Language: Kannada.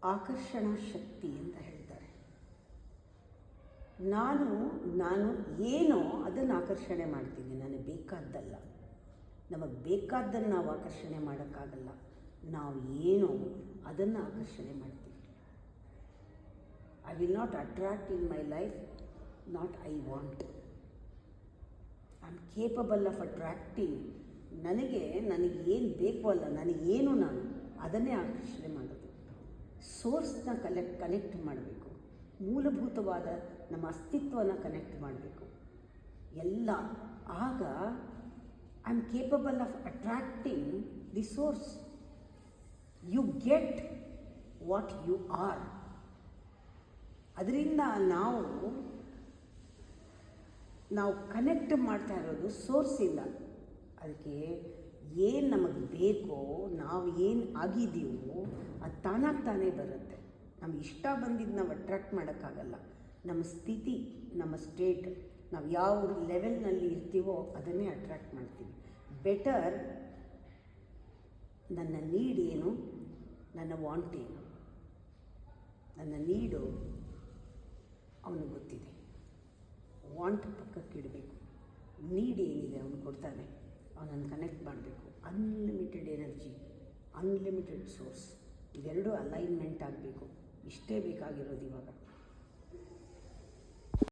ಆಕರ್ಷಣಾ ಶಕ್ತಿ ಅಂತ ಹೇಳ್ತಾರೆ. ನಾನು ಏನೋ ಅದನ್ನು ಆಕರ್ಷಣೆ ಮಾಡ್ತೀನಿ, ನನಗೆ ಬೇಕಾದ್ದಲ್ಲ. ನಮಗೆ ಬೇಕಾದ್ದನ್ನು ನಾವು ಆಕರ್ಷಣೆ ಮಾಡೋಕ್ಕಾಗಲ್ಲ. ನಾವು ಏನೋ ಅದನ್ನು ಆಕರ್ಷಣೆ ಮಾಡ್ತೀವಿ. I will not attract in my life not I want. I am capable of attracting. ನನಗೇನು ಬೇಕು ಅಲ್ಲ, ನನಗೇನು ನಾನು ಅದನ್ನೇ ಆಕರ್ಷಣೆ ಮಾಡೋದು. ಸೋರ್ಸ್ನ ಕನೆಕ್ಟ್ ಮಾಡಬೇಕು, ಮೂಲಭೂತವಾದ ನಮ್ಮ ಅಸ್ತಿತ್ವನ ಕನೆಕ್ಟ್ ಮಾಡಬೇಕು ಎಲ್ಲ. ಆಗ I am capable of attracting the source. You get what you are. ಅದರಿಂದ ನಾವು ಕನೆಕ್ಟ್ ಮಾಡ್ತಾ ಇರೋದು ಸೋರ್ಸಿಂದ. ಅದಕ್ಕೆ ಏನು ನಮಗೆ ಬೇಕೋ, ನಾವು ಏನು ಆಗಿದ್ದೀವೋ ಅದು ತಾನೇ ಬರುತ್ತೆ. ನಮ್ಗೆ ಇಷ್ಟ ಬಂದಿದ್ದು ನಾವು ಅಟ್ರಾಕ್ಟ್ ಮಾಡೋಕ್ಕಾಗಲ್ಲ. ನಮ್ಮ ಸ್ಥಿತಿ, ನಮ್ಮ ಸ್ಟೇಟ್, ನಾವು ಯಾವ ಲೆವೆಲ್ನಲ್ಲಿ ಇರ್ತೀವೋ ಅದನ್ನೇ ಅಟ್ರಾಕ್ಟ್ ಮಾಡ್ತೀವಿ. ಬೆಟರ್ ನನ್ನ ನೀಡ್ ಏನು, ನನ್ನ ವಾಂಟ್ ಏನು. ನನ್ನ ನೀಡು ಅವನಿಗೆ ಗೊತ್ತಿದೆ, ವಾಂಟ್ ಪಕ್ಕಕ್ಕೆ ಇಡಬೇಕು. ನೀಡ್ ಏನಿದೆ ಅವನು ಕೊಡ್ತಾನೆ, ಅವನನ್ನು ಕನೆಕ್ಟ್ ಮಾಡಬೇಕು. ಅನ್ಲಿಮಿಟೆಡ್ ಎನರ್ಜಿ, ಅನ್ಲಿಮಿಟೆಡ್ ಸೋರ್ಸ್, ಇದೆರಡೂ ಅಲೈನ್ಮೆಂಟ್ ಆಗಬೇಕು. ಇಷ್ಟೇ ಬೇಕಾಗಿರೋದು ಇವಾಗ.